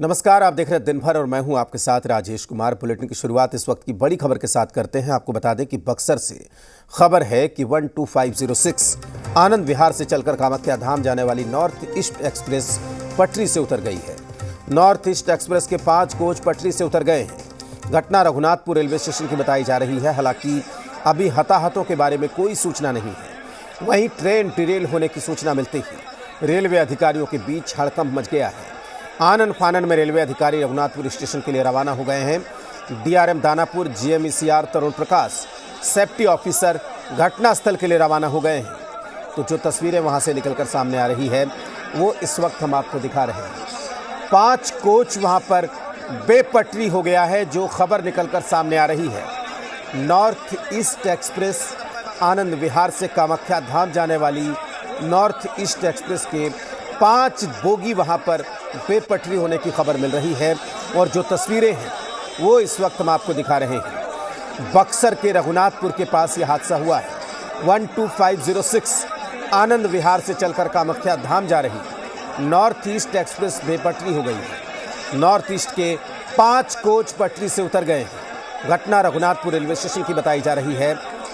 नमस्कार, आप देख रहे हैं दिन भर और मैं हूं आपके साथ राजेश कुमार। बुलेटिन की शुरुआत इस वक्त की बड़ी खबर के साथ करते हैं। आपको बता दें कि बक्सर से खबर है कि 12506 आनंद विहार से चलकर कामाख्या धाम जाने वाली नॉर्थ ईस्ट एक्सप्रेस पटरी से उतर गई है। नॉर्थ ईस्ट एक्सप्रेस के 5 कोच पटरी से उतर गए हैं। घटना रघुनाथपुर रेलवे स्टेशन की बताई जा रही है। हालांकि अभी हताहतों के बारे में कोई सूचना नहीं है। वहीं ट्रेन डिरेल होने की सूचना मिलते ही रेलवे अधिकारियों के बीच हड़कंप मच गया है। आनन फानन में रेलवे अधिकारी रघुनाथपुर स्टेशन के लिए रवाना हो गए हैं। डीआरएम दानापुर, जीएमईसीआर तरुण प्रकाश, सेफ्टी ऑफिसर घटनास्थल के लिए रवाना हो गए हैं। तो जो तस्वीरें वहां से निकलकर सामने आ रही है वो इस वक्त हम आपको दिखा रहे हैं। 5 कोच वहां पर बेपटरी हो गया है, जो खबर निकलकर सामने आ रही है। North east express Anand Vihar से कामाख्या धाम जाने वाली नॉर्थ ईस्ट एक्सप्रेस के 5 बोगी वहां पर बेपटरी होने की खबर मिल रही है। और जो तस्वीरें हैं वो इस वक्त हम आपको दिखा रहे हैं। बक्सर के रघुनाथपुर के पास ये हादसा हुआ है। 12506 आनंद विहार से चलकर कामाख्या धाम जा रही नॉर्थ ईस्ट एक्सप्रेस बेपटरी हो गई है। नॉर्थ ईस्ट के 5 कोच पटरी से उतर गए हैं। घटना रघुनाथपुर रेलवे स्टेशन की बताई जा रही है।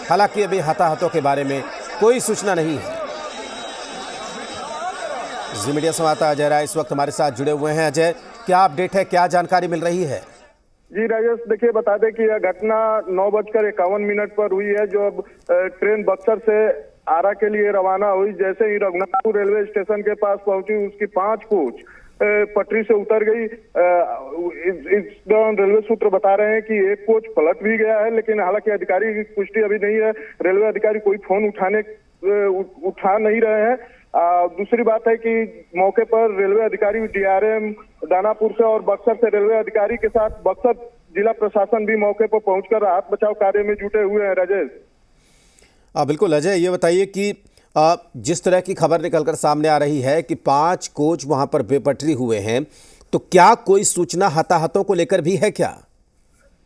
हालांकि अभी हताहतों के बारे में कोई सूचना नहीं है। जी मीडिया संवाददाता अजय राय इस वक्त हमारे साथ जुड़े हुए हैं। अजय, क्या अपडेट है, क्या जानकारी मिल रही है? जी राजेश, देखिए बता दें कि यह घटना 9:51 पर हुई है। जो अब ट्रेन बक्सर से आरा के लिए रवाना हुई, जैसे ही रघुनाथपुर रेलवे स्टेशन के पास पहुंची उसकी 5 कोच पटरी से उतर गई। इस दौरान रेलवे सूत्र बता रहे हैं कि एक कोच पलट भी गया है, लेकिन हालांकि अधिकारी की पुष्टि अभी नहीं है। रेलवे अधिकारी कोई फोन उठा नहीं रहे हैं। दूसरी बात है कि मौके पर रेलवे अधिकारी डीआरएम दानापुर से और बक्सर से रेलवे अधिकारी के साथ बक्सर जिला प्रशासन भी मौके पर पहुंचकर राहत बचाव कार्य में जुटे हुए हैं। राजेश, बिल्कुल अजय, ये बताइए कि जिस तरह की खबर निकलकर सामने आ रही है कि 5 कोच वहां पर बेपटरी हुए हैं, तो क्या कोई सूचना हताहतों को लेकर भी है क्या?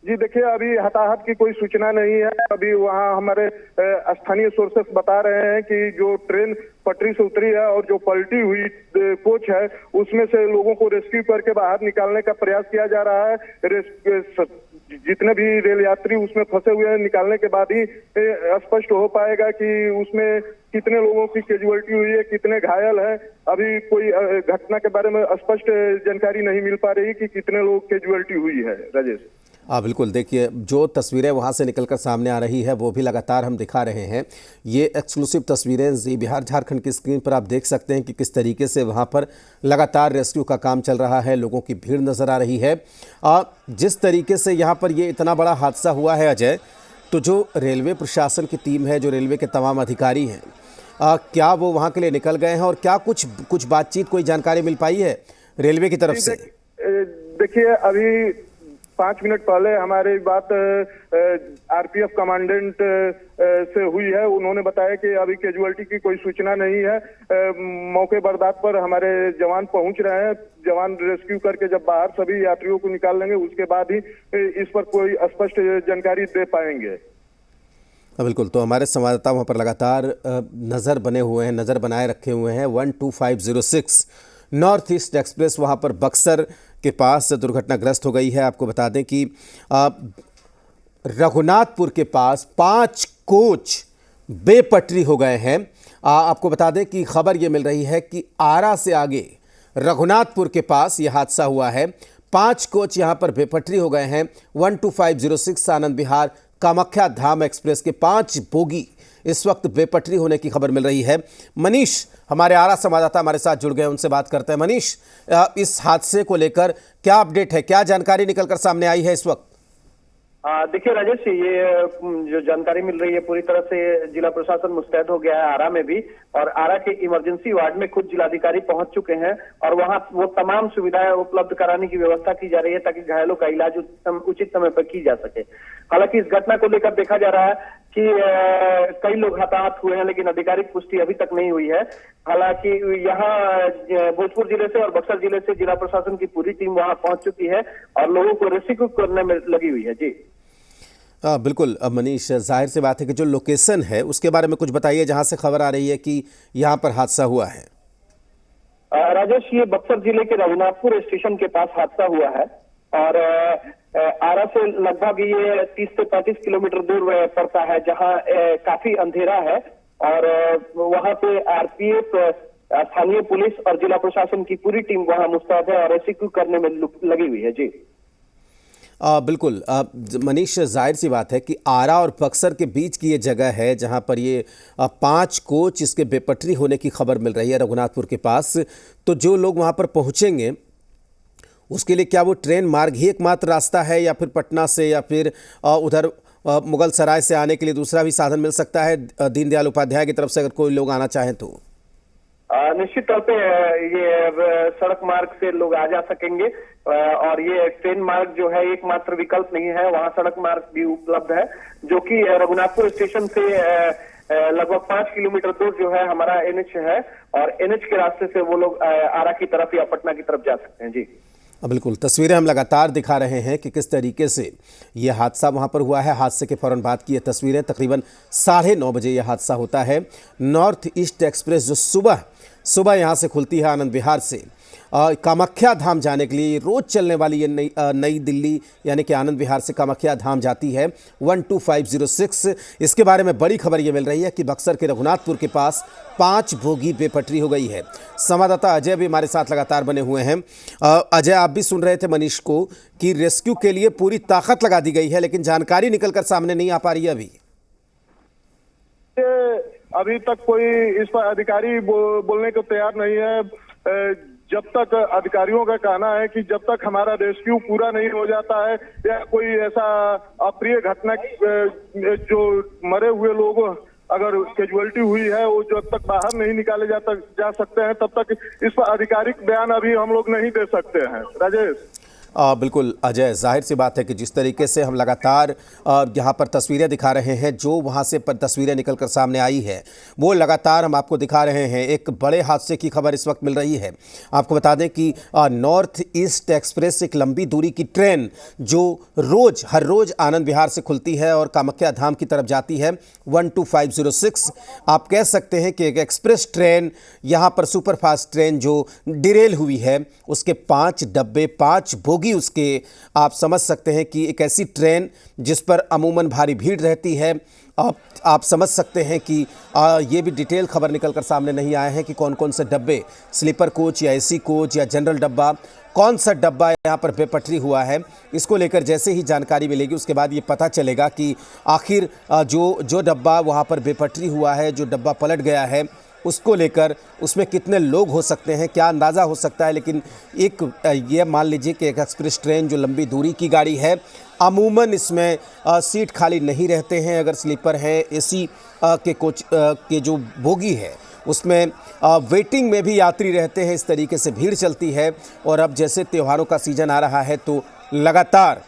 जी देखिए, अभी हताहत की कोई सूचना नहीं है। अभी वहाँ हमारे स्थानीय सोर्सेस बता रहे हैं कि जो ट्रेन पटरी से उतरी है और जो पलटी हुई कोच है उसमें से लोगों को रेस्क्यू करके बाहर निकालने का प्रयास किया जा रहा है। जितने भी रेल यात्री उसमें फंसे हुए हैं, निकालने के बाद ही स्पष्ट हो पाएगा कि उसमें कितने लोगों की कैजुअलिटी हुई है, कितने घायल हैं। अभी कोई घटना के बारे में स्पष्ट जानकारी नहीं मिल पा रही कि कितने लोग कैजुअलिटी हुई है। राजेश, बिल्कुल, देखिए जो तस्वीरें वहां से निकलकर सामने आ रही है वो भी लगातार हम दिखा रहे हैं। ये एक्सक्लूसिव तस्वीरें जी बिहार झारखंड की स्क्रीन पर आप देख सकते हैं कि किस तरीके से वहां पर लगातार रेस्क्यू का काम चल रहा है। लोगों की भीड़ नज़र आ रही है। जिस तरीके से यहाँ पर ये इतना बड़ा हादसा हुआ है अजय, तो जो रेलवे प्रशासन की टीम है, जो रेलवे के तमाम अधिकारी हैं, क्या वो वहाँ के लिए निकल गए हैं और क्या कुछ बातचीत, कोई जानकारी मिल पाई है रेलवे की तरफ से? देखिए, अभी 5 मिनट पहले हमारी बात आरपीएफ कमांडेंट से हुई है। उन्होंने बताया कि अभी कैजुअलिटी की कोई सूचना नहीं है। मौके बर्दात पर हमारे जवान पहुंच रहे हैं। जवान रेस्क्यू करके जब बाहर सभी यात्रियों को निकाल लेंगे उसके बाद ही इस पर कोई स्पष्ट जानकारी दे पाएंगे। बिल्कुल, तो हमारे संवाददाता वहाँ पर लगातार नज़र बने हुए हैं, नज़र बनाए रखे हुए हैं। 12506 नॉर्थ ईस्ट एक्सप्रेस वहाँ पर बक्सर के पास दुर्घटनाग्रस्त हो गई है। आपको बता दें कि रघुनाथपुर के पास 5 कोच बेपटरी हो गए हैं। आपको बता दें कि खबर ये मिल रही है कि आरा से आगे रघुनाथपुर के पास ये हादसा हुआ है। 5 कोच यहाँ पर बेपटरी हो गए हैं। 12506 आनंद विहार कामाख्या धाम एक्सप्रेस के 5 बोगी इस वक्त बेपटरी होने की खबर मिल रही है। मनीष, हमारे आरा संवाददाता हमारे साथ जुड़ गए, उनसे बात करते हैं। मनीष, इस हादसे को लेकर क्या अपडेट है, क्या जानकारी निकलकर सामने आई है इस वक्त? देखिए राजेश, ये जो जानकारी मिल रही है पूरी तरह से जिला प्रशासन मुस्तैद हो गया है आरा में भी, और आरा के इमरजेंसी वार्ड में खुद जिलाधिकारी पहुंच चुके हैं और वहां वो तमाम सुविधाएं उपलब्ध कराने की व्यवस्था की जा रही है ताकि घायलों का इलाज उचित समय पर की जा सके। हालांकि इस घटना को लेकर देखा जा रहा है कि कई लोग हताहत हुए हैं, लेकिन आधिकारिक पुष्टि अभी तक नहीं हुई है। हालांकि यहाँ भोजपुर जिले से और बक्सर जिले से जिला प्रशासन की पूरी टीम वहां पहुंच चुकी है और लोगों को रेस्क्यू करने में लगी हुई है। जी बिल्कुल मनीष, जाहिर सी बात है कि जो लोकेशन है उसके बारे में कुछ बताइए जहां से खबर आ रही है कि यहां पर हादसा हुआ है। राजेश, ये बक्सर जिले के रघुनाथपुर स्टेशन के पास हादसा हुआ है और आरा से लगभग ये 30 से 35 किलोमीटर दूर पड़ता है, जहां काफी अंधेरा है और वहां पे आरपीएफ, स्थानीय पुलिस और जिला प्रशासन की पूरी टीम वहां मुस्तैद है और रेस्क्यू करने में लगी हुई है। जी बिल्कुल मनीष, जाहिर सी बात है कि आरा और बक्सर के बीच की ये जगह है जहां पर ये 5 कोच इसके बेपटरी होने की खबर मिल रही है रघुनाथपुर के पास। तो जो लोग वहां पर पहुंचेंगे उसके लिए क्या वो ट्रेन मार्ग ही एकमात्र रास्ता है, या फिर पटना से या फिर उधर मुगल सराय से आने के लिए दूसरा भी साधन मिल सकता है दीनदयाल उपाध्याय की तरफ से, अगर कोई लोग आना चाहें तो? निश्चित तौर पे ये सड़क मार्ग से लोग आ जा सकेंगे और ये ट्रेन मार्ग जो है एकमात्र विकल्प नहीं है, वहां सड़क मार्ग भी उपलब्ध है, जो कि रघुनाथपुर स्टेशन से लगभग 5 किलोमीटर दूर जो है हमारा एनएच है और एनएच के रास्ते से वो लोग आरा की तरफ या पटना की तरफ जा सकते हैं। जी बिल्कुल, तस्वीरें हम लगातार दिखा रहे हैं कि किस तरीके से ये हादसा वहाँ पर हुआ है। हादसे के फौरन बाद की ये तस्वीरें, तकरीबन 9:30 बजे ये हादसा होता है। नॉर्थ ईस्ट एक्सप्रेस जो सुबह यहाँ से खुलती है आनंद विहार से कामाख्या धाम जाने के लिए, रोज चलने वाली ये नई दिल्ली यानी कि आनंद विहार से कामाख्या धाम जाती है 12506। इसके बारे में बड़ी खबर ये मिल रही है कि बक्सर के रघुनाथपुर के पास 5 बोगी बेपटरी हो गई है। संवाददाता अजय भी हमारे साथ लगातार बने हुए हैं। अजय, आप भी सुन रहे थे मनीष को कि रेस्क्यू के लिए पूरी ताकत लगा दी गई है, लेकिन जानकारी निकलकर सामने नहीं आ पा रही है अभी तक कोई इस पर अधिकारी बोलने को तैयार नहीं है। जब तक अधिकारियों का कहना है कि जब तक हमारा रेस्क्यू पूरा नहीं हो जाता है या कोई ऐसा अप्रिय घटना जो मरे हुए लोग अगर कैजुअलिटी हुई है वो जब तक बाहर नहीं निकाले जा सकते हैं, तब तक इस पर आधिकारिक बयान अभी हम लोग नहीं दे सकते हैं। राजेश बिल्कुल अजय, जाहिर सी बात है कि जिस तरीके से हम लगातार यहाँ पर तस्वीरें दिखा रहे हैं, जो वहाँ से तस्वीरें निकलकर सामने आई है वो लगातार हम आपको दिखा रहे हैं। एक बड़े हादसे की खबर इस वक्त मिल रही है। आपको बता दें कि नॉर्थ ईस्ट एक्सप्रेस एक लंबी दूरी की ट्रेन जो हर रोज़ आनंद विहार से खुलती है और कामाख्या धाम की तरफ जाती है 12506। आप कह सकते हैं कि एक एक्सप्रेस ट्रेन यहाँ पर सुपरफास्ट ट्रेन जो डिरेल हुई है, उसके 5 डब्बे 5 बोगी उसके, आप समझ सकते हैं कि एक ऐसी ट्रेन जिस पर अमूमन भारी भीड़ रहती है। आप समझ सकते हैं कि ये भी डिटेल खबर निकलकर सामने नहीं आए हैं कि कौन कौन से डब्बे, स्लीपर कोच या एसी कोच या जनरल डब्बा, कौन सा डब्बा यहाँ पर बेपटरी हुआ है। इसको लेकर जैसे ही जानकारी मिलेगी उसके बाद ये पता चलेगा कि आखिर जो डब्बा वहाँ पर बेपटरी हुआ है, जो डब्बा पलट गया है, उसको लेकर उसमें कितने लोग हो सकते हैं, क्या अंदाज़ा हो सकता है। लेकिन एक ये मान लीजिए कि एक एक्सप्रेस ट्रेन जो लंबी दूरी की गाड़ी है, अमूमन इसमें सीट खाली नहीं रहते हैं। अगर स्लीपर है, एसी के कोच के जो बोगी है उसमें वेटिंग में भी यात्री रहते हैं। इस तरीके से भीड़ चलती है और अब जैसे त्योहारों का सीज़न आ रहा है तो लगातार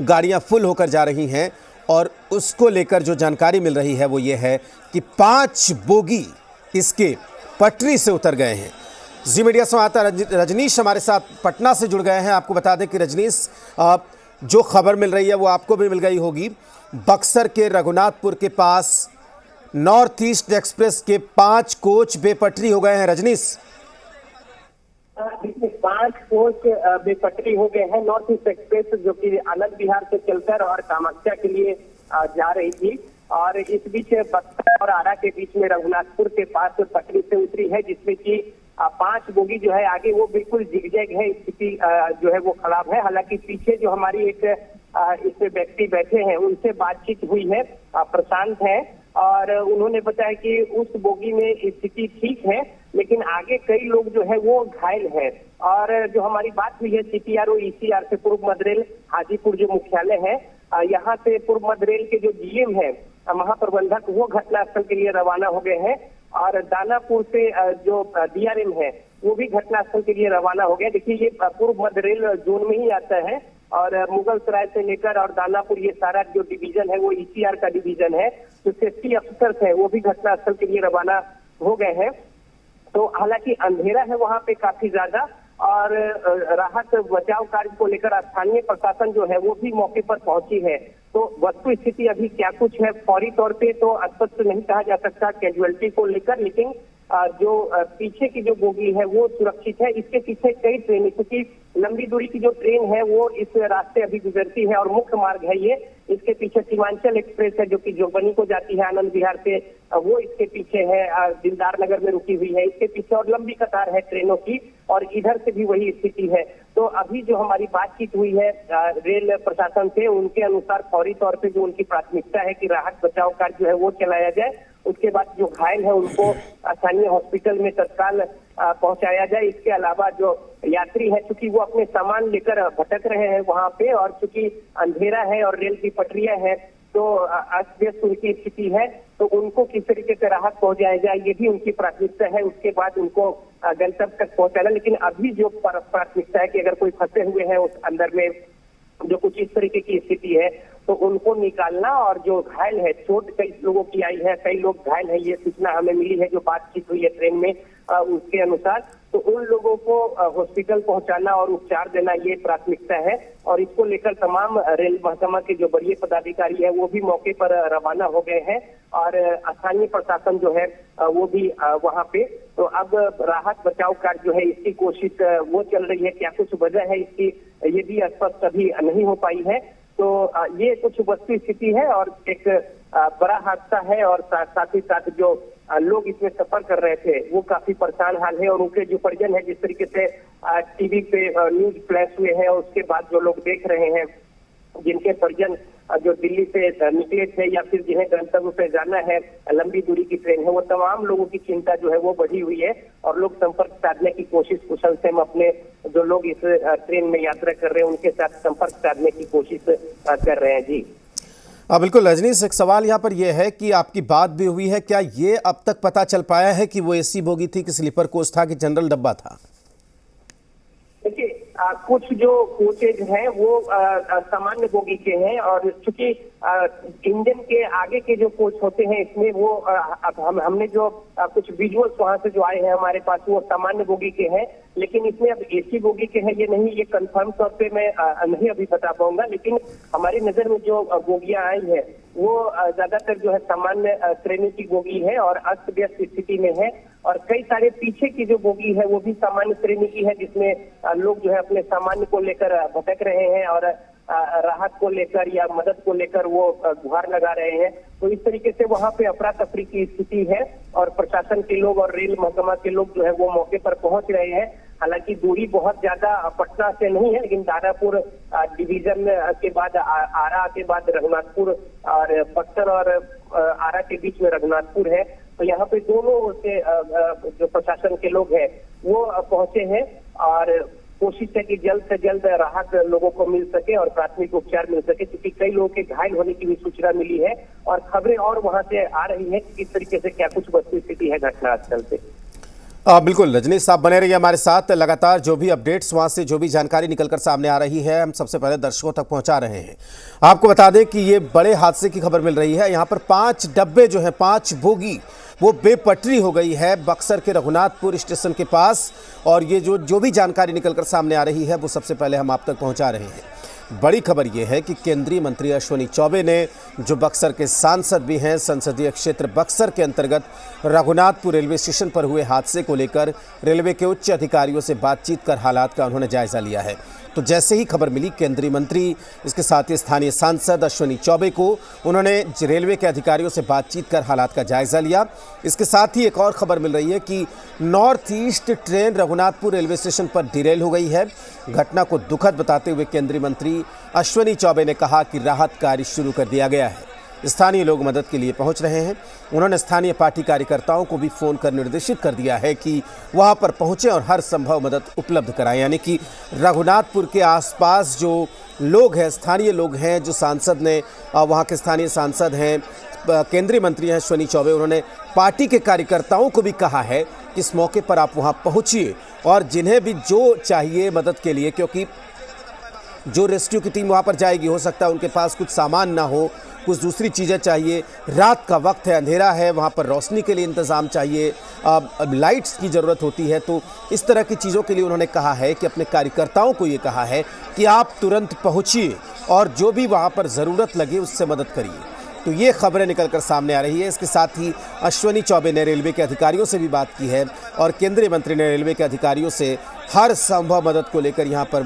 गाड़ियाँ फुल होकर जा रही हैं और उसको लेकर जो जानकारी मिल रही है वो ये है कि 5 बोगी इसके पटरी से उतर गए हैं। जी मीडिया संवाददाता रजनीश हमारे साथ पटना से जुड़ गए हैं। आपको बता दें कि रजनीश, जो खबर मिल रही है वो आपको भी मिल गई होगी। बक्सर के रघुनाथपुर के पास नॉर्थ ईस्ट एक्सप्रेस के 5 कोच बेपटरी हो गए हैं। रजनीश, 5 कोच बेपटरी हो गए हैं। नॉर्थ ईस्ट एक्सप्रेस जो कि आनंद विहार से चलकर और कामाख्या के लिए जा रही थी और इस बीच बक्सर और आरा के बीच में रघुनाथपुर के पास पटरी से उतरी है, जिसमें कि 5 बोगी जो है आगे वो बिल्कुल जिगजैग है, स्थिति जो है वो खराब है। हालांकि पीछे जो हमारी एक इसमें व्यक्ति बैठे हैं उनसे बातचीत हुई है, प्रशांत है, और उन्होंने बताया कि उस बोगी में स्थिति ठीक है लेकिन आगे कई लोग जो है वो घायल है। और जो हमारी बात हुई है CPRO ECR से पूर्व मध्य रेल हाजीपुर जो मुख्यालय है, यहाँ से पूर्व मध्य रेल के जो GM है, महाप्रबंधक, वो घटनास्थल के लिए रवाना हो गए हैं और दानापुर से जो DRM है वो भी घटनास्थल के लिए रवाना हो गया। देखिए ये पूर्व मध्य रेल जोन में ही आता है और मुगल सराय से लेकर और दानापुर ये सारा जो डिवीजन है वो ECR का डिवीजन है। तो सेफ्टी अफसर्स है वो भी घटनास्थल के लिए रवाना हो गए हैं। तो हालांकि अंधेरा है वहाँ पे काफी ज्यादा और राहत बचाव कार्य को लेकर स्थानीय प्रशासन जो है वो भी मौके पर पहुंची है। तो वस्तु स्थिति अभी क्या कुछ है फौरी तौर पे तो स्पष्ट नहीं कहा जा सकता कैजुअलिटी को लेकर, लेकिन जो पीछे की जो बोगी है वो सुरक्षित है। इसके पीछे कई ट्रेन, क्योंकि लंबी दूरी की जो ट्रेन है वो इस रास्ते अभी गुजरती है और मुख्य मार्ग है ये। इसके पीछे सीमांचल एक्सप्रेस है जो कि जोगबनी को जाती है आनंद विहार से, वो इसके पीछे है, दिलदार नगर में रुकी हुई है इसके पीछे, और लंबी कतार है ट्रेनों की, और इधर से भी वही स्थिति है। तो अभी जो हमारी बातचीत हुई है रेल प्रशासन से, उनके अनुसार फौरी तौर पे जो उनकी प्राथमिकता है कि राहत बचाव कार्य जो है वो चलाया जाए। उसके बाद जो घायल है उनको स्थानीय हॉस्पिटल में तत्काल पहुंचाया जाए। इसके अलावा जो यात्री है, चूंकि वो अपने सामान लेकर भटक रहे हैं वहां पे, और चूंकि अंधेरा है और रेल की पटरियां हैं तो अस्त व्यस्त उनकी स्थिति है, तो उनको किस तरीके से राहत पहुंचाया जाए ये भी उनकी प्राथमिकता है। उसके बाद उनको गंतव्य तक पहुंचाना। लेकिन अभी जो प्राथमिकता है कि अगर कोई फंसे हुए हैं उस अंदर में, जो कुछ इस तरीके की स्थिति है, तो उनको निकालना, और जो घायल है, चोट कई लोगों की आई है, कई लोग घायल है, ये सूचना हमें मिली है जो बातचीत हुई है ट्रेन में उसके अनुसार, तो उन लोगों को हॉस्पिटल पहुंचाना और उपचार देना ये प्राथमिकता है। और इसको लेकर तमाम रेल महकमा के जो बड़े पदाधिकारी है वो भी मौके पर रवाना हो गए हैं, और स्थानीय प्रशासन जो है वो भी वहां पे। तो अब राहत बचाव कार्य जो है इसकी कोशिश वो चल रही है। क्या कुछ वजह है इसकी ये भी स्पष्ट अभी नहीं हो पाई है। तो ये कुछ वस्तु स्थिति है और एक बड़ा हादसा है, और साथ ही साथ जो लोग इसमें सफर कर रहे थे वो काफी परेशान हाल है, और उनके जो परिजन है, जिस तरीके से टीवी पे न्यूज फ्लैश हुए हैं, उसके बाद जो लोग देख रहे हैं, जिनके परिजन जो दिल्ली से निकले थे या फिर जिन्हें गंतव्य पे जाना है, लंबी दूरी की ट्रेन है, वो तमाम लोगों की चिंता जो है वो बढ़ी हुई है, और लोग संपर्क साधने की कोशिश कुशल से अपने जो लोग इस ट्रेन में यात्रा कर रहे हैं उनके साथ संपर्क साधने की कोशिश कर रहे हैं। जी बिल्कुल रजनीश, एक सवाल यहाँ पर यह है कि आपकी बात भी हुई है, क्या ये अब तक पता चल पाया है कि वो एसी बोगी थी कि स्लीपर कोच था कि जनरल डब्बा था? देखिए कुछ जो कोचेज हैं वो सामान्य बोगी के हैं, और चूंकि इंजन के आगे के जो कोच होते हैं इसमें वो हमने जो कुछ विजुअल्स वहां से जो आए हैं हमारे पास वो सामान्य बोगी के हैं, लेकिन इसमें अब एसी बोगी के हैं ये नहीं, ये कंफर्म तौर पे मैं नहीं अभी बता पाऊंगा। लेकिन हमारी नजर में जो बोगियां आई है वो ज्यादातर जो है सामान्य श्रेणी की बोगी है और अस्त व्यस्त स्थिति में है, और कई सारे पीछे की जो बोगी है वो भी सामान्य श्रेणी की है, जिसमें लोग जो है अपने सामान्य को लेकर भटक रहे हैं और राहत को लेकर या मदद को लेकर वो गुहार लगा रहे हैं। तो इस तरीके से वहां पे अफरा तफरी की स्थिति है, और प्रशासन के लोग और रेल महकमा के लोग जो है वो मौके पर पहुंच रहे हैं। हालांकि दूरी बहुत ज्यादा पटना से नहीं है, लेकिन दानापुर डिवीजन के बाद आरा के बाद रघुनाथपुर, और बक्सर और आरा के बीच में रघुनाथपुर है। तो यहाँ पे दोनों से जो प्रशासन के लोग हैं वो पहुंचे हैं, और कोशिश है कि जल्द से जल्द राहत लोगों को मिल सके और प्राथमिक उपचार मिल सके, क्योंकि कई लोगों के घायल होने की भी सूचना मिली है, और खबरें और वहां से आ रही है कि किस तरीके से क्या कुछ वस्तु स्थिति है घटनास्थल पे। बिल्कुल रजनीश साहब बने रहिए हमारे साथ, लगातार जो भी अपडेट्स वहां से जो भी जानकारी निकलकर सामने आ रही है हम सबसे पहले दर्शकों तक पहुंचा रहे हैं। आपको बता दें कि ये बड़े हादसे की खबर मिल रही है। यहाँ पर 5 डब्बे जो है, 5 बोगी वो बेपटरी हो गई है बक्सर के रघुनाथपुर स्टेशन के पास, और ये जो भी जानकारी निकलकर सामने आ रही है वो सबसे पहले हम आप तक पहुंचा रहे हैं। बड़ी खबर ये है कि केंद्रीय मंत्री अश्विनी चौबे ने, जो बक्सर के सांसद भी हैं, संसदीय क्षेत्र बक्सर के अंतर्गत रघुनाथपुर रेलवे स्टेशन पर हुए हादसे को लेकर रेलवे के उच्च अधिकारियों से बातचीत कर हालात का उन्होंने जायजा लिया है। तो जैसे ही खबर मिली, केंद्रीय मंत्री, इसके साथ ही स्थानीय सांसद अश्विनी चौबे को उन्होंने रेलवे के अधिकारियों से बातचीत कर हालात का जायजा लिया। इसके साथ ही एक और खबर मिल रही है कि north east train Raghunathpur railway station पर डिरेल हो गई है। घटना को दुखद बताते हुए केंद्रीय मंत्री अश्विनी चौबे ने कहा कि राहत कार्य शुरू कर दिया गया है, स्थानीय लोग मदद के लिए पहुंच रहे हैं। उन्होंने स्थानीय पार्टी कार्यकर्ताओं को भी फोन कर निर्देशित कर दिया है कि वहां पर पहुंचें और हर संभव मदद उपलब्ध कराएं। यानी कि रघुनाथपुर के आसपास जो लोग हैं, स्थानीय लोग हैं, जो सांसद ने, वहां के स्थानीय सांसद हैं, केंद्रीय मंत्री हैं अश्विनी चौबे, उन्होंने पार्टी के कार्यकर्ताओं को भी कहा है कि इस मौके पर आप वहां पहुंचिए और जिन्हें भी जो चाहिए मदद के लिए, क्योंकि जो रेस्क्यू की टीम वहां पर जाएगी हो सकता है उनके पास कुछ सामान ना हो, कुछ दूसरी चीज़ें चाहिए, रात का वक्त है, अंधेरा है, वहाँ पर रोशनी के लिए इंतज़ाम चाहिए, लाइट्स की ज़रूरत होती है। तो इस तरह की चीज़ों के लिए उन्होंने कहा है कि अपने कार्यकर्ताओं को ये कहा है कि आप तुरंत पहुँचिए और जो भी वहाँ पर ज़रूरत लगे उससे मदद करिए। तो ये खबरें निकलकर सामने आ रही है। इसके साथ ही अश्विनी चौबे ने रेलवे के अधिकारियों से भी बात की है और केंद्रीय मंत्री ने रेलवे के अधिकारियों से हर संभव मदद को लेकर यहाँ पर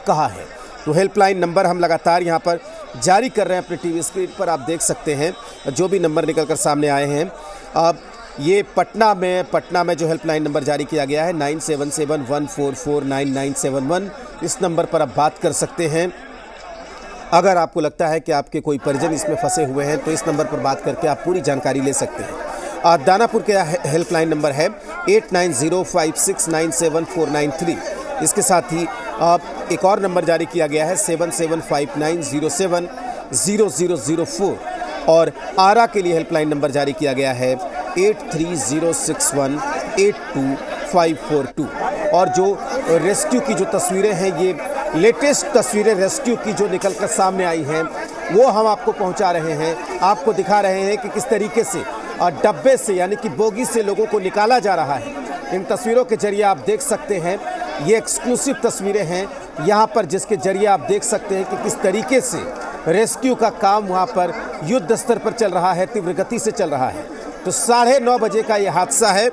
कहा है। तो हेल्पलाइन नंबर हम लगातार यहाँ पर जारी कर रहे हैं अपने टीवी स्क्रीन पर, आप देख सकते हैं जो भी नंबर निकलकर सामने आए हैं। अब ये पटना में जो हेल्पलाइन नंबर जारी किया गया है 9771449971, इस नंबर पर आप बात कर सकते हैं। अगर आपको लगता है कि आपके कोई परिजन इसमें फंसे हुए हैं तो इस नंबर पर बात करके आप पूरी जानकारी ले सकते हैं। दानापुर का हेल्पलाइन नंबर है 8905697493। इसके साथ ही एक और नंबर जारी किया गया है 7759070004 और आरा के लिए हेल्पलाइन नंबर जारी किया गया है 8306182542। और जो रेस्क्यू की जो तस्वीरें हैं, ये लेटेस्ट तस्वीरें रेस्क्यू की जो निकलकर सामने आई हैं वो हम आपको पहुंचा रहे हैं, आपको दिखा रहे हैं कि किस तरीके से डब्बे से यानी कि बोगी से लोगों को निकाला जा रहा है। इन तस्वीरों के जरिए आप देख सकते हैं, ये एक्सक्लूसिव तस्वीरें हैं यहाँ पर, जिसके जरिए आप देख सकते हैं कि किस तरीके से रेस्क्यू का काम वहाँ पर युद्ध स्तर पर चल रहा है, तीव्र गति से चल रहा है। तो 9:30 बजे का ये हादसा है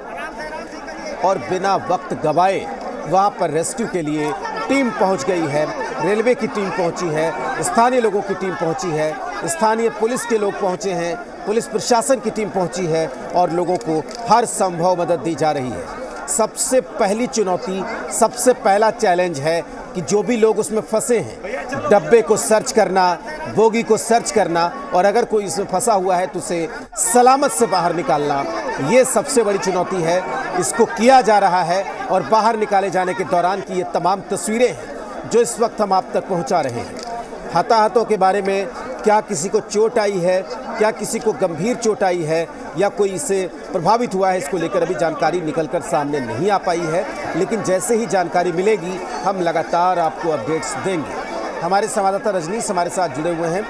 और बिना वक्त गवाए वहाँ पर रेस्क्यू के लिए टीम पहुँच गई है। रेलवे की टीम पहुँची है, स्थानीय लोगों की टीम पहुँची है, स्थानीय पुलिस के लोग पहुँचे हैं, पुलिस प्रशासन की टीम पहुँची है और लोगों को हर संभव मदद दी जा रही है। सबसे पहली चुनौती, सबसे पहला चैलेंज है कि जो भी लोग उसमें फंसे हैं, डब्बे को सर्च करना, बोगी को सर्च करना और अगर कोई इसमें फंसा हुआ है तो उसे सलामत से बाहर निकालना, ये सबसे बड़ी चुनौती है। इसको किया जा रहा है और बाहर निकाले जाने के दौरान की ये तमाम तस्वीरें हैं जो इस वक्त हम आप तक पहुंचा रहे हैं। हताहतों के बारे में, क्या किसी को चोट आई है, क्या किसी को गंभीर चोट आई है या कोई इससे प्रभावित हुआ है, इसको लेकर अभी जानकारी निकलकर सामने नहीं आ पाई है, लेकिन जैसे ही जानकारी मिलेगी हम लगातार आपको अपडेट्स देंगे। हमारे संवाददाता रजनीश हमारे साथ जुड़े हुए हैं।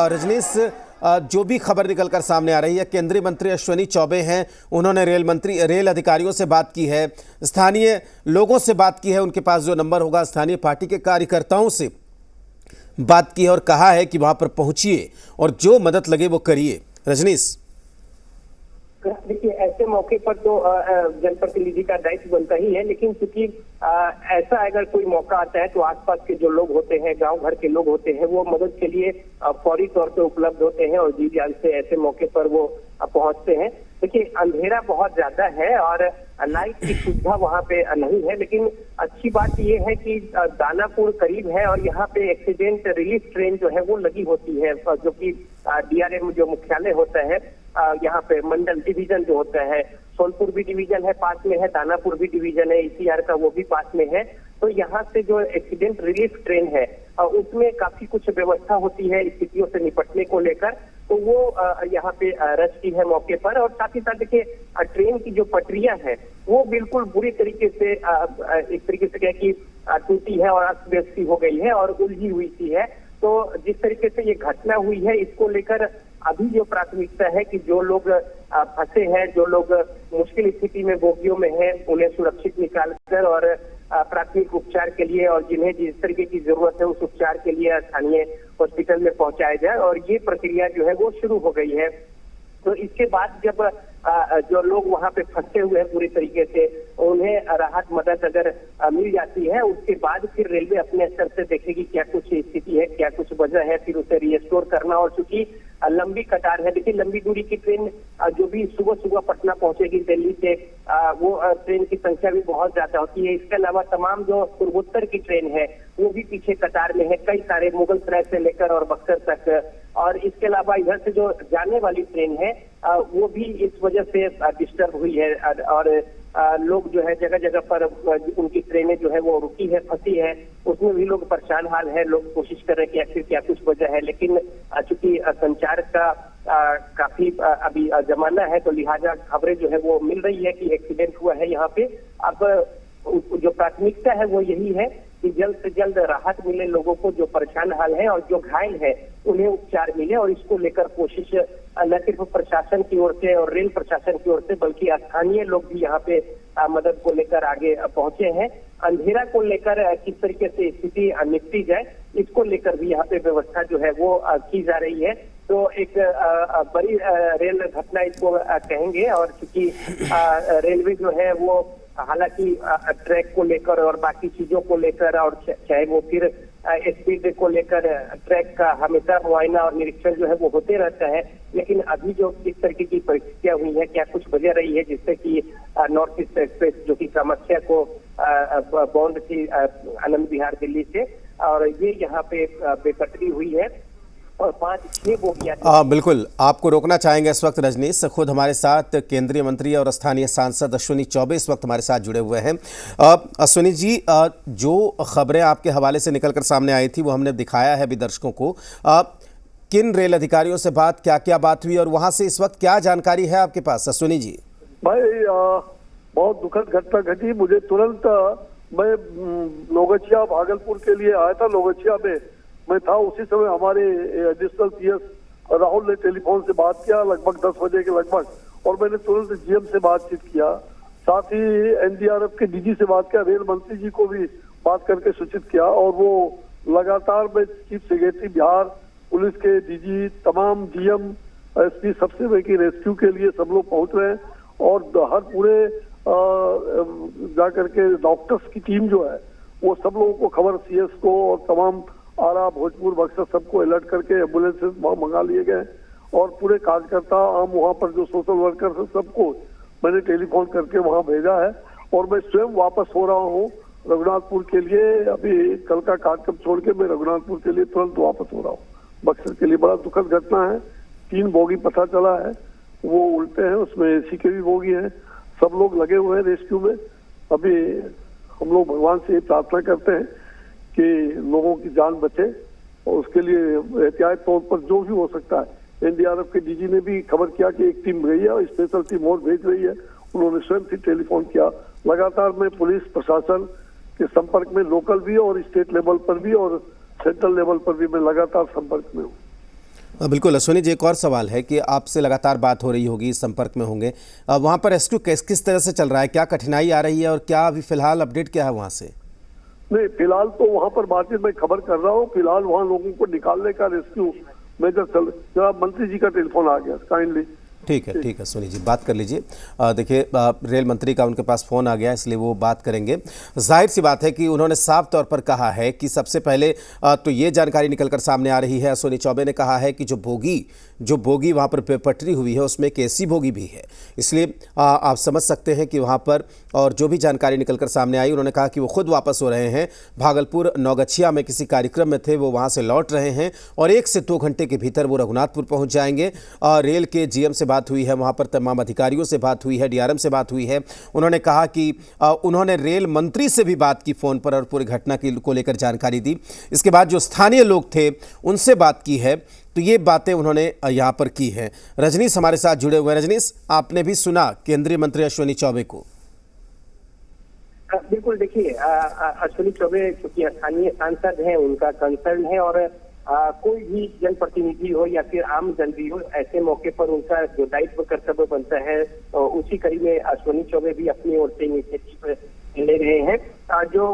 रजनीश, जो भी खबर निकलकर सामने आ रही है, केंद्रीय मंत्री अश्विनी चौबे हैं, उन्होंने रेल अधिकारियों से बात की है, स्थानीय लोगों से बात की है, उनके पास जो नंबर होगा स्थानीय पार्टी के कार्यकर्ताओं से बात की है और कहा है कि वहां पर पहुंचिए और जो मदद लगे वो करिए। रजनीश, देखिए, ऐसे मौके पर तो जनप्रतिनिधि का दायित्व बनता ही है, लेकिन चूंकि ऐसा अगर कोई मौका आता है तो आसपास के जो लोग होते हैं, गांव घर के लोग होते हैं, वो मदद के लिए फौरी तौर पे उपलब्ध होते हैं और जी जान से ऐसे मौके पर वो पहुंचते हैं। देखिए, अंधेरा बहुत ज्यादा है और लाइट की सुविधा वहाँ पे नहीं है, लेकिन अच्छी बात ये है कि दानापुर करीब है और यहाँ पे एक्सीडेंट रिलीफ ट्रेन जो है वो लगी होती है, जो कि DRM जो मुख्यालय होता है, यहाँ पे मंडल डिवीजन जो होता है, सोनपुर भी डिवीजन है पास में है, दानापुर भी डिवीजन है, ECR का वो भी पास में है। तो यहाँ से जो एक्सीडेंट रिलीफ ट्रेन है उसमें काफी कुछ व्यवस्था होती है स्थितियों से निपटने को लेकर, तो वो यहाँ पे रचती है मौके पर। और साथ ही साथ देखिए, ट्रेन की जो पटरियां हैं वो बिल्कुल बुरी तरीके से एक तरीके से क्या कि टूटी है और अस्त व्यस्त हो गई है और उलझी हुई सी है। तो जिस तरीके से ये घटना हुई है, इसको लेकर अभी जो प्राथमिकता है कि जो लोग फंसे हैं, जो लोग मुश्किल स्थिति में बोगियों में हैं, उन्हें सुरक्षित निकालकर और प्राथमिक उपचार के लिए और जिन्हें जिस तरीके की जरूरत है उस उपचार के लिए स्थानीय हॉस्पिटल में पहुंचाया जाए, और ये प्रक्रिया जो है वो शुरू हो गई है। तो इसके बाद जब जो लोग वहां पे फंसे हुए हैं पूरी तरीके से, उन्हें राहत मदद अगर मिल जाती है, उसके बाद फिर रेलवे अपने स्तर से देखेगी क्या कुछ स्थिति है, क्या कुछ वजह है, फिर उसे रिस्टोर करना। और चूंकि लंबी कतार है, देखिए लंबी दूरी की ट्रेन जो भी सुबह सुबह पटना पहुंचेगी दिल्ली से, वो ट्रेन की संख्या भी बहुत ज्यादा होती है। इसके अलावा तमाम जो पूर्वोत्तर की ट्रेन है वो भी पीछे कतार में है, कई सारे मुगलसराय से लेकर और बक्सर तक। और इसके अलावा इधर से जो जाने वाली ट्रेन है वो भी इस वजह से डिस्टर्ब हुई है और लोग जो है जगह जगह पर उनकी ट्रेनें जो है वो रुकी है, फंसी है, उसमें भी लोग परेशान हाल है। लोग कोशिश कर रहे हैं कि आखिर क्या कुछ वजह है, लेकिन चूंकि संचार का काफी अभी जमाना है तो लिहाजा खबरें जो है वो मिल रही है कि एक्सीडेंट हुआ है यहाँ पे। अब जो प्राथमिकता है वो यही है कि जल्द से जल्द राहत मिले लोगों को, जो परेशान हाल है और जो घायल है उन्हें उपचार मिले। और इसको लेकर कोशिश न सिर्फ प्रशासन की ओर से और रेल प्रशासन की ओर से बल्कि स्थानीय लोग भी यहाँ पे मदद को लेकर आगे पहुंचे हैं। अंधेरा को लेकर किस तरीके से स्थिति निपटी जाए, इसको लेकर भी यहाँ पे व्यवस्था जो है वो की जा रही है। तो एक बड़ी रेल घटना इसको कहेंगे। और चूंकि रेलवे जो है वो हालांकि ट्रैक को लेकर और बाकी चीजों को लेकर और चाहे वो फिर स्पीड को लेकर ट्रैक का हमेशा मुआयना और निरीक्षण जो है वो होते रहता है, लेकिन अभी जो इस तरीके की परिस्थितियां हुई है, क्या कुछ वजह रही है जिससे कि नॉर्थ ईस्ट एक्सप्रेस जो कि कामाख्या को बाउंड थी आनंद विहार दिल्ली से, और ये यहाँ पे बेपटरी हुई है और 5-6 बोगियां। बिल्कुल, आपको रोकना चाहेंगे इस वक्त रजनीश। खुद हमारे साथ केंद्रीय मंत्री और स्थानीय सांसद अश्विनी चौबे इस वक्त हमारे साथ जुड़े हुए हैं। अश्विनी जी, जो खबरें आपके हवाले से निकलकर सामने आई थी वो हमने दिखाया है अभी दर्शकों को। किन रेल अधिकारियों से क्या बात हुई और वहां से इस वक्त क्या जानकारी है आपके पास, अश्विनी जी? भाई बहुत दुखद घटना घटी। मुझे तुरंत मैं लोगचिया भागलपुर के लिए आया था। लोगचिया में मैं था, उसी समय हमारे एडिशनल सीएस राहुल ने टेलीफोन से बात किया लगभग 10 बजे के लगभग, और मैंने तुरंत जीएम से बातचीत किया, साथ ही एनडीआरएफ के डीजी से बात किया, रेल मंत्री जी को भी बात करके सूचित किया, और वो लगातार में चीफ सेक्रेटरी बिहार, पुलिस के डीजी, तमाम डीएम, एसपी सबसे की रेस्क्यू के लिए सब लोग पहुंच रहे हैं। और हर पूरे जाकर के डॉक्टर्स की टीम जो है वो सब लोगों को खबर, सीएस को और तमाम आरा, भोजपुर, बक्सर सबको अलर्ट करके एम्बुलेंसेस मंगा लिए गए, और पूरे कार्यकर्ता आम वहाँ पर जो सोशल वर्कर है सबको मैंने टेलीफोन करके वहाँ भेजा है। और मैं स्वयं वापस हो रहा हूँ रघुनाथपुर के लिए। अभी कल का कार्यक्रम छोड़ के मैं रघुनाथपुर के लिए तुरंत वापस हो रहा हूँ बक्सर के लिए। बड़ा दुखद घटना है। 3 बोगी पता चला है, वो उल्टे हैं, उसमें एसी के भी बोगी हैं। सब लोग लगे हुए हैं रेस्क्यू में। अभी हम लोग भगवान से प्रार्थना करते हैं कि लोगों की जान बचे, और उसके लिए एहतियात तौर पर जो भी हो सकता है। एनडीआरएफ के डीजी ने भी खबर किया कि एक टीम गई है और स्पेशल टीम और भेज रही है। उन्होंने स्वयं से टेलीफोन किया। लगातार मैं पुलिस प्रशासन के संपर्क में, लोकल भी और स्टेट लेवल पर भी और सेंट्रल लेवल पर भी मैं लगातार संपर्क में हूँ। बिल्कुल अश्विनी जी, एक और सवाल है कि आपसे लगातार बात हो रही होगी, संपर्क में होंगे, वहाँ पर रेस्क्यू किस तरह से चल रहा है, क्या कठिनाई आ रही है और क्या अभी फिलहाल अपडेट क्या है वहाँ से? नहीं, फिलहाल तो वहाँ पर बातचीत मैं खबर कर रहा हूँ। फिलहाल वहाँ लोगों को निकालने का रेस्क्यू मेजर चल। जनाब मंत्री जी का टेलीफोन आ गया, काइंडली। ठीक है सुनी जी, बात कर लीजिए। देखिए, रेल मंत्री का उनके पास फ़ोन आ गया, इसलिए वो बात करेंगे। जाहिर सी बात है कि उन्होंने साफ तौर पर कहा है कि सबसे पहले तो ये जानकारी निकलकर सामने आ रही है, अश्विनी चौबे ने कहा है कि जो बोगी वहाँ पर पटरी हुई है उसमें एक एसी बोगी भी है। इसलिए आप समझ सकते हैं कि वहाँ पर, और जो भी जानकारी निकलकर सामने आई, उन्होंने कहा कि वो खुद वापस हो रहे हैं। भागलपुर नौगछिया में किसी कार्यक्रम में थे, वो वहाँ से लौट रहे हैं और 1 से 2 घंटे के भीतर वो रघुनाथपुर पहुँच जाएंगे। रेल के जीएम से बात हुई है, वहाँ पर तमाम अधिकारियों से बात हुई है, डीआरएम से बात हुई है। उन्होंने कहा कि उन्होंने रेल मंत्री से भी बात की फ़ोन पर और पूरी घटना को लेकर जानकारी दी। इसके बाद जो स्थानीय लोग थे उनसे बात की है, तो ये बातें उन्होंने यहाँ पर की हैं। रजनीश हमारे साथ जुड़े हुए हैं। रजनीश, आपने भी सुना केंद्रीय मंत्री अश्विनी चौबे को? बिल्कुल, देखिए अश्विनी चौबे चूंकि स्थानीय सांसद हैं, उनका कंसर्न है, और कोई भी जनप्रतिनिधि हो या फिर आम जन भी हो, ऐसे मौके पर उनका जो दायित्व कर्तव्य बनता है, उसी कड़ी में अश्विनी चौबे भी अपनी ओर से इनिशिएटिव ले रहे हैं। जो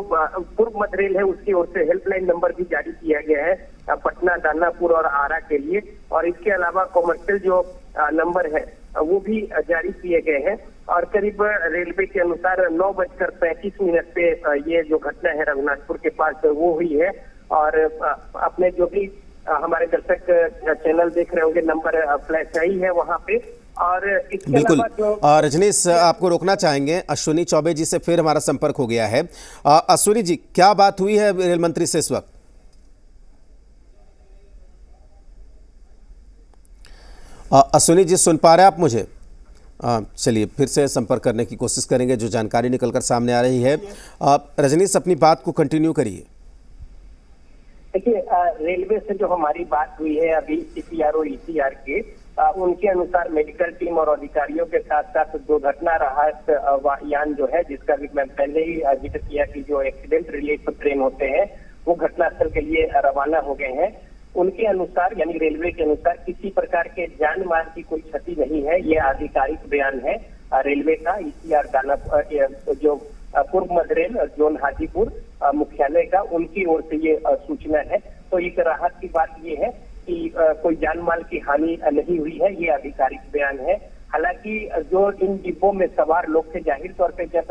पूर्व मध्य रेल है उसकी ओर से हेल्पलाइन नंबर भी जारी किया गया है पटना, दानापुर और आरा के लिए, और इसके अलावा कॉमर्शियल जो नंबर है वो भी जारी किए गए हैं। और करीब रेलवे के अनुसार 9:35 पे ये जो घटना है रघुनाथपुर के पास वो हुई है। और अपने जो भी हमारे दर्शक चैनल देख रहे होंगे, नंबर फ्लैश आई है वहाँ पे। और इसके बिल्कुल रजनीश, आपको रोकना चाहेंगे, अश्विनी चौबे जी से फिर हमारा संपर्क हो गया है। अश्विनी जी, क्या बात हुई है रेल मंत्री से इस वक्त? अश्विनी जी, सुन पा रहे हैं आप मुझे? चलिए फिर से संपर्क करने की कोशिश करेंगे, जो जानकारी निकलकर सामने आ रही है। रजनीश, अपनी बात को कंटिन्यू करिए। देखिए, रेलवे से जो हमारी बात हुई है अभी सीपीआर और ईसीआर के, उनके अनुसार मेडिकल टीम और अधिकारियों के साथ साथ दुर्घटना राहत यान जो है, जिसका भी मैं पहले ही जिक्र किया कि जो एक्सीडेंट रिलीफ ट्रेन होते हैं वो घटनास्थल के लिए रवाना हो गए हैं। उनके अनुसार, यानी रेलवे के अनुसार, किसी प्रकार के जान माल की कोई क्षति नहीं है। ये आधिकारिक बयान है रेलवे का। ईसीआर दानापुर जो पूर्व मध्य रेल जोन हाजीपुर मुख्यालय का, उनकी ओर से ये सूचना है। तो एक राहत की बात ये है कि कि कोई जान माल की हानि नहीं हुई है, ये आधिकारिक बयान है। हालांकि जो इन डिब्बों में सवार लोग थे, जाहिर तौर पे जब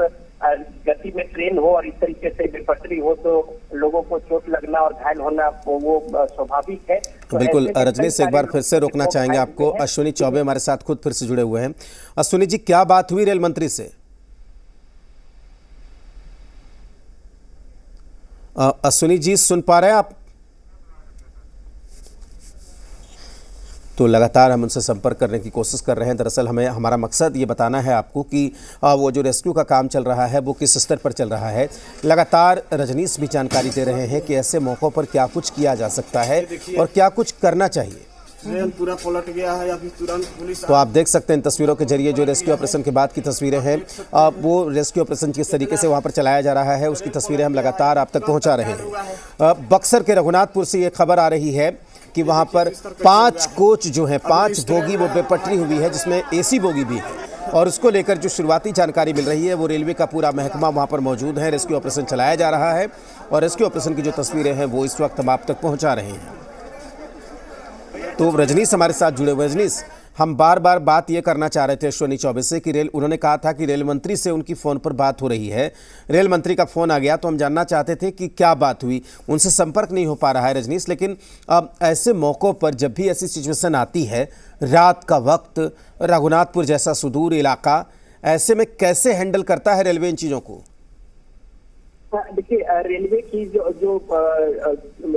गति में ट्रेन हो और इस तरीके से बेपटरी हो तो लोगों को चोट लगना और घायल होना वो स्वाभाविक है। तो बिल्कुल रजनीश, एक बार फिर से रोकना चाहेंगे आपको। अश्विनी चौबे हमारे साथ खुद फिर से जुड़े हुए हैं। अश्विनी जी, क्या बात हुई रेल मंत्री से? अश्विनी जी सुन पा रहे हैं आप? तो लगातार हम उनसे संपर्क करने की कोशिश कर रहे हैं। दरअसल हमारा मकसद ये बताना है आपको कि वो जो रेस्क्यू का काम चल रहा है वो किस स्तर पर चल रहा है। लगातार रजनीश भी जानकारी दे रहे हैं कि ऐसे मौक़ों पर क्या कुछ किया जा सकता है और क्या कुछ करना चाहिए। ट्रेन पूरा पलट गया है या फिर तुरंत पुलिस। तो आप देख सकते हैं इन तस्वीरों के जरिए जो रेस्क्यू ऑपरेशन के बाद की तस्वीरें हैं, वो रेस्क्यू ऑपरेशन किस तरीके से वहाँ पर चलाया जा रहा है उसकी तस्वीरें हम लगातार आप तक पहुँचा रहे हैं। बक्सर के रघुनाथपुर से ये खबर आ रही है कि वहाँ पर 5 कोच जो हैं, 5 बोगी वो बेपटरी हुई है, जिसमें AC बोगी भी है। और उसको लेकर जो शुरुआती जानकारी मिल रही है वो रेलवे का पूरा महकमा वहाँ पर मौजूद है। रेस्क्यू ऑपरेशन चलाया जा रहा है और रेस्क्यू ऑपरेशन की जो तस्वीरें हैं वो इस वक्त हम आप तक पहुँचा रहे हैं। तो रजनीश हमारे साथ जुड़े हुए। रजनीश, हम बार बार बात ये करना चाह रहे थे अश्विनी चौबे से कि उन्होंने कहा था कि रेल मंत्री से उनकी फ़ोन पर बात हो रही है। रेल मंत्री का फ़ोन आ गया तो हम जानना चाहते थे कि क्या बात हुई। उनसे संपर्क नहीं हो पा रहा है रजनीश। लेकिन अब ऐसे मौक़ों पर जब भी ऐसी सिचुएशन आती है, रात का वक्त, रघुनाथपुर जैसा सुदूर इलाका, ऐसे में कैसे हैंडल करता है रेलवे इन चीज़ों को? देखिए, रेलवे की जो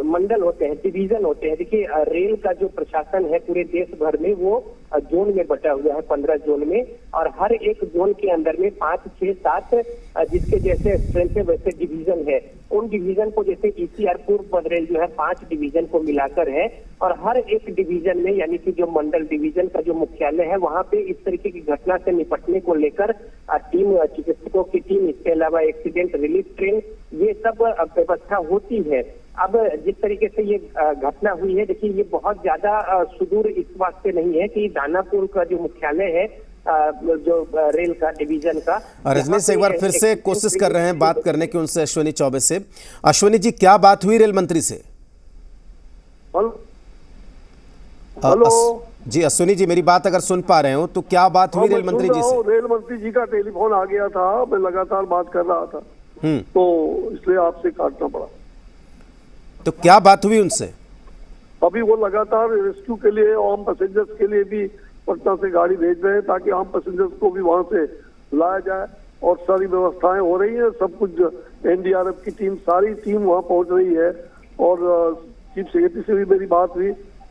मंडल होते हैं, डिवीजन होते हैं। देखिए, रेल का जो प्रशासन है पूरे देश भर में वो जोन में बटा हुआ है, 15 जोन में, और हर एक जोन के अंदर में 5, 6, 7 जिसके जैसे स्ट्रेंथ है वैसे डिवीजन है। उन डिवीजन को जैसे ECR पूर्व मध्य रेल जो है 5 डिवीजन को मिलाकर है, और हर एक डिवीजन में यानी कि जो मंडल डिवीजन का जो मुख्यालय है वहाँ पे इस तरीके की घटना से निपटने को लेकर टीम, चिकित्सकों की टीम, इसके अलावा एक्सीडेंट रिलीफ ट्रेन, ये सब व्यवस्था होती है। अब जिस तरीके से ये घटना हुई है, देखिए ये बहुत ज्यादा सुदूर इस वास्ते नहीं है कि दानापुर का जो मुख्यालय है जो रेल का डिवीजन का। रजनीश, एक बार फिर से कोशिश कर रहे हैं बात करने की उनसे, अश्विनी चौबे से। अश्विनी जी, क्या बात हुई रेल मंत्री से? हेलो जी अश्विनी जी, मेरी बात अगर सुन पा रहे हो तो क्या बात हुई रेल मंत्री जी से? रेल मंत्री जी का टेलीफोन आ गया था, मैं लगातार बात कर रहा था तो इसलिए आपसे काटना पड़ा। तो क्या बात हुई उनसे? अभी वो लगातार रेस्क्यू के लिए आम पैसेंजर्स के लिए भी पटना से गाड़ी भेज रहे हैं ताकि आम पैसेंजर्स को भी वहां से लाया जाए, और सारी व्यवस्थाएं हो रही हैं। सब कुछ NDRF की टीम, सारी टीम वहां पहुंच रही है, और चीफ सेक्रेटरी से भी मेरी बात हुई।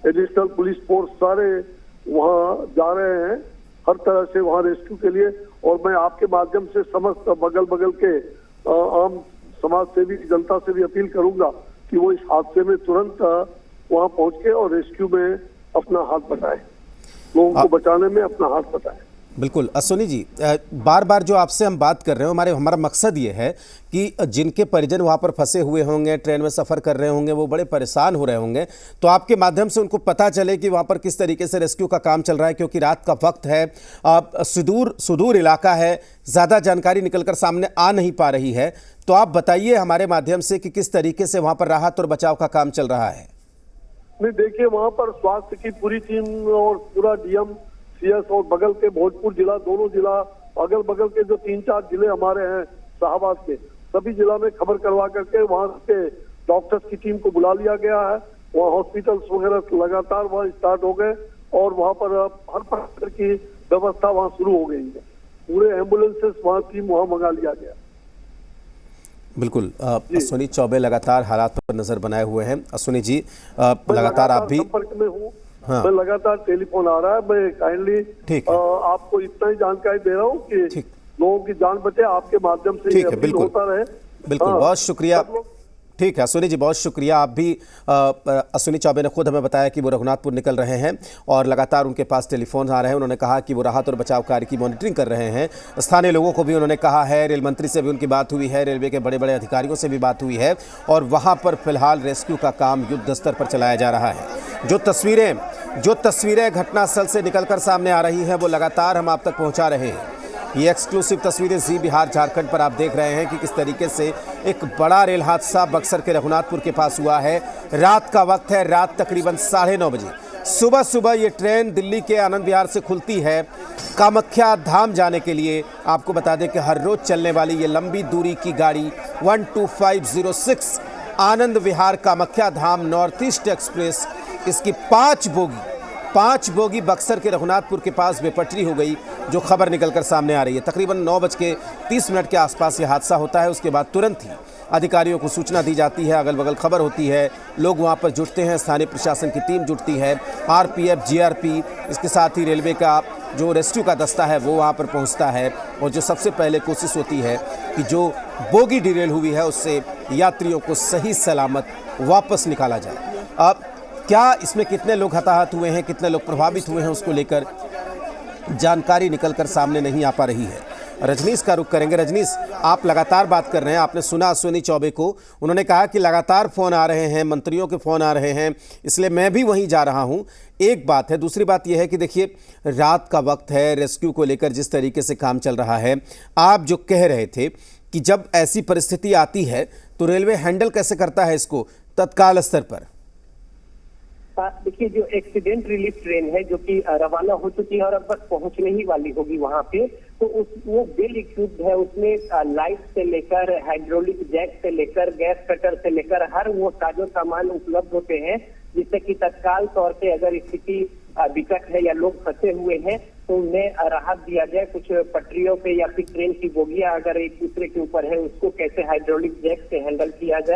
एडिशनल पुलिस फोर्स सारे वहां जा रहे हैं हर तरह से वहां रेस्क्यू के लिए। और मैं आपके माध्यम से समस्त बगल के आम समाज से भी, जनता से भी अपील करूंगा कि वो इस हादसे में तुरंत वहां पहुंच के और रेस्क्यू में अपना हाथ बटाए, लोगों को बचाने में अपना हाथ बटाए। बिल्कुल अश्विनी जी, बार बार जो आपसे हम बात कर रहे हो, हमारा मकसद ये है कि जिनके परिजन वहाँ पर फंसे हुए होंगे, ट्रेन में सफ़र कर रहे होंगे, वो बड़े परेशान हो रहे होंगे, तो आपके माध्यम से उनको पता चले कि वहाँ पर किस तरीके से रेस्क्यू का काम चल रहा है। क्योंकि रात का वक्त है, सुदूर इलाका है, ज़्यादा जानकारी निकलकर सामने आ नहीं पा रही है। तो आप बताइए हमारे माध्यम से कि किस तरीके से वहाँ पर राहत और बचाव का काम चल रहा है। नहीं, देखिए वहाँ पर स्वास्थ्य की पूरी टीम और पूरा DM, CS और बगल के भोजपुर जिला, दोनों जिला, अगल बगल के जो 3-4 जिले हमारे हैं शाहबाद के, सभी जिला में खबर करवा करके वहाँ के डॉक्टर्स की टीम को बुला लिया गया है। वहाँ हॉस्पिटल्स वगैरह लगातार वहाँ स्टार्ट हो गए, और वहाँ पर हर प्रकार की व्यवस्था वहाँ शुरू हो गई है। पूरे एम्बुलेंसेस वहाँ टीम वहाँ मंगा लिया गया। बिल्कुल अश्विनी चौबे लगातार हालात पर नजर बनाए हुए हैं। अश्विनी जी, लगातार आप भी संपर्क में हूँ। हाँ। मैं लगातार टेलीफोन आ रहा है, मैं काइंडली आपको इतना ही जानकारी दे रहा हूँ कि लोगों की जान बचे, आपके माध्यम से ठीक है, बिल्कुल होता रहे। बिल्कुल, बहुत शुक्रिया। ठीक है अश्विनी जी, बहुत शुक्रिया। आप भी अश्विनी चौबे ने खुद हमें बताया कि वो रघुनाथपुर निकल रहे हैं और लगातार उनके पास टेलीफोन आ रहे हैं। उन्होंने कहा कि वो राहत और बचाव कार्य की मॉनिटरिंग कर रहे हैं। स्थानीय लोगों को भी उन्होंने कहा है, रेल मंत्री से भी उनकी बात हुई है, रेलवे के बड़े बड़े अधिकारियों से भी बात हुई है, और वहाँ पर फिलहाल रेस्क्यू का काम युद्ध स्तर पर चलाया जा रहा है। जो तस्वीरें घटनास्थल से निकलकर सामने आ रही हैं वो लगातार हम आप तक पहुँचा रहे हैं। ये एक्सक्लूसिव तस्वीरें जी बिहार झारखंड पर आप देख रहे हैं कि किस तरीके से एक बड़ा रेल हादसा बक्सर के रघुनाथपुर के पास हुआ है। रात का वक्त है, रात तकरीबन 9:30 बजे। सुबह सुबह ये ट्रेन दिल्ली के आनंद विहार से खुलती है कामाख्या धाम जाने के लिए। आपको बता दें कि हर रोज चलने वाली ये लंबी दूरी की गाड़ी 12506 Anand Vihar Kamakhya Dham north east express, इसकी 5 बोगी बक्सर के रघुनाथपुर के पास बेपटरी हो गई, जो खबर निकलकर सामने आ रही है। तकरीबन 9:30 के आसपास ये हादसा होता है। उसके बाद तुरंत ही अधिकारियों को सूचना दी जाती है, अगल बगल खबर होती है, लोग वहां पर जुटते हैं, स्थानीय प्रशासन की टीम जुटती है, आरपीएफ, जीआरपी, इसके साथ ही रेलवे का जो रेस्क्यू का दस्ता है वो वहां पर पहुंचता है। और जो सबसे पहले कोशिश होती है कि जो बोगी डिरेल हुई है उससे यात्रियों को सही सलामत वापस निकाला जाए। अब क्या इसमें कितने लोग हताहत हुए हैं, कितने लोग प्रभावित हुए हैं, उसको लेकर जानकारी निकलकर सामने नहीं आ पा रही है। रजनीश का रुख करेंगे। रजनीश, आप लगातार बात कर रहे हैं, आपने सुना अश्विनी चौबे को, उन्होंने कहा कि लगातार फ़ोन आ रहे हैं, मंत्रियों के फ़ोन आ रहे हैं, इसलिए मैं भी वहीं जा रहा हूं। एक बात है, दूसरी बात यह है कि देखिए रात का वक्त है, रेस्क्यू को लेकर जिस तरीके से काम चल रहा है, आप जो कह रहे थे कि जब ऐसी परिस्थिति आती है तो रेलवे हैंडल कैसे करता है इसको तत्काल स्तर पर? देखिए, जो एक्सीडेंट रिलीफ ट्रेन है जो कि रवाना हो चुकी है और अब बस पहुंचने ही वाली होगी वहां पे, तो वो वेल इक्विप्ड है। उसमें लाइट से लेकर हाइड्रोलिक जैक से लेकर गैस कटर से लेकर हर वो साजो सामान उपलब्ध होते हैं, जिससे कि तत्काल तौर पे अगर स्थिति विकट है या लोग फंसे हुए हैं तो उन्हें राहत दिया जाए। कुछ पटरियों पे या फिर ट्रेन की बोगियां अगर एक दूसरे के ऊपर है उसको कैसे हाइड्रोलिक जैक से हैंडल किया जाए।